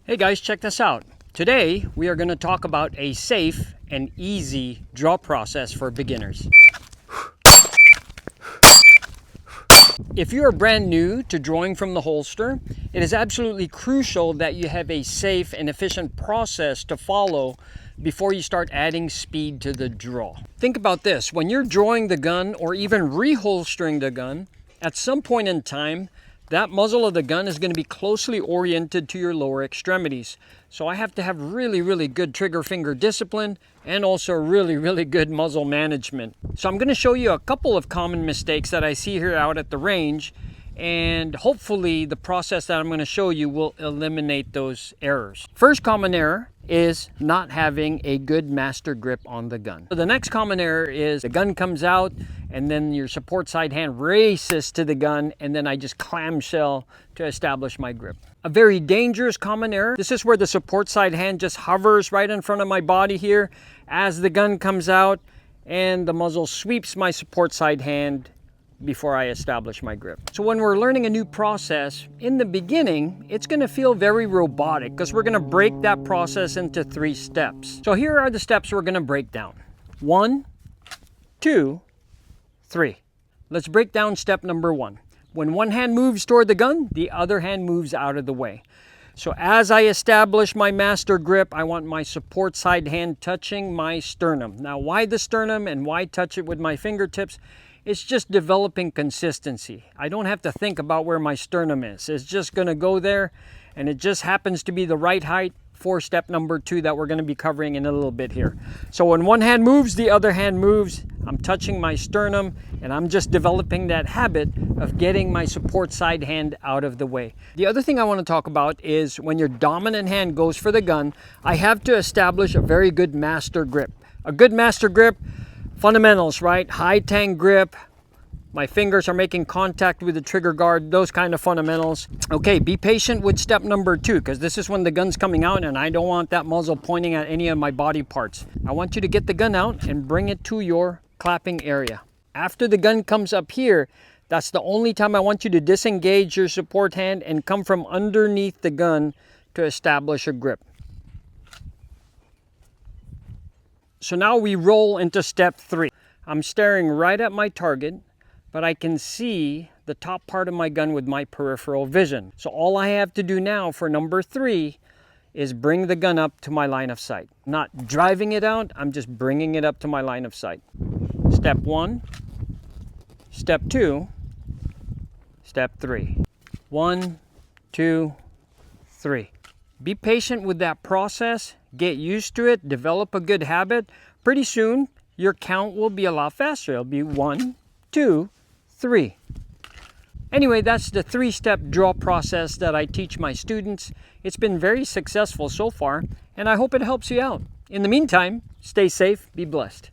Hey guys, check this out. Today we are going to talk about a safe and easy draw process for beginners. If you are brand new to drawing from the holster, it is absolutely crucial that you have a safe and efficient process to follow before you start adding speed to the draw. Think about this, when you're drawing the gun or even reholstering the gun, at some point in time, that muzzle of the gun is going to be closely oriented to your lower extremities. So I have to have really good trigger finger discipline and also really good muzzle management. So I'm going to show you a couple of common mistakes that I see here out at the range, and hopefully the process that I'm going to show you will eliminate those errors. First common error is not having a good master grip on the gun. So the next common error is the gun comes out and then your support side hand races to the gun and then I just clamshell to establish my grip. A very dangerous common error. This is where the support side hand just hovers right in front of my body here as the gun comes out and the muzzle sweeps my support side hand before I establish my grip. So when we're learning a new process, in the beginning, it's going to feel very robotic because we're going to break that process into 3 steps. So here are the steps we're going to break down. 1, 2, 3. Let's break down step number 1. When one hand moves toward the gun, the other hand moves out of the way. So as I establish my master grip, I want my support side hand touching my sternum. Now, why the sternum and why touch it with my fingertips? It's just developing consistency. I don't have to think about where my sternum is. It's just going to go there, and it just happens to be the right height for step number 2 that we're going to be covering in a little bit here. So when one hand moves, the other hand moves. I'm touching my sternum, and I'm just developing that habit of getting my support side hand out of the way. The other thing I want to talk about is when your dominant hand goes for the gun, I have to establish a very good master grip. A good master grip, fundamentals, right? High tang grip, my fingers are making contact with the trigger guard, those kind of fundamentals. Okay, be patient with step number 2 because this is when the gun's coming out and I don't want that muzzle pointing at any of my body parts. I want you to get the gun out and bring it to your clapping area. After the gun comes up here, that's the only time I want you to disengage your support hand and come from underneath the gun to establish a grip. So now we roll into step 3. I'm staring right at my target, but I can see the top part of my gun with my peripheral vision. So all I have to do now for number 3 is bring the gun up to my line of sight. Not driving it out, I'm just bringing it up to my line of sight. Step 1, step 2, step 3. 1, 2, 3. Be patient with that process. Get used to it, develop a good habit. Pretty soon, your count will be a lot faster. It'll be 1, 2, 3. Anyway, that's the 3-step draw process that I teach my students. It's been very successful so far, and I hope it helps you out. In the meantime, stay safe, be blessed.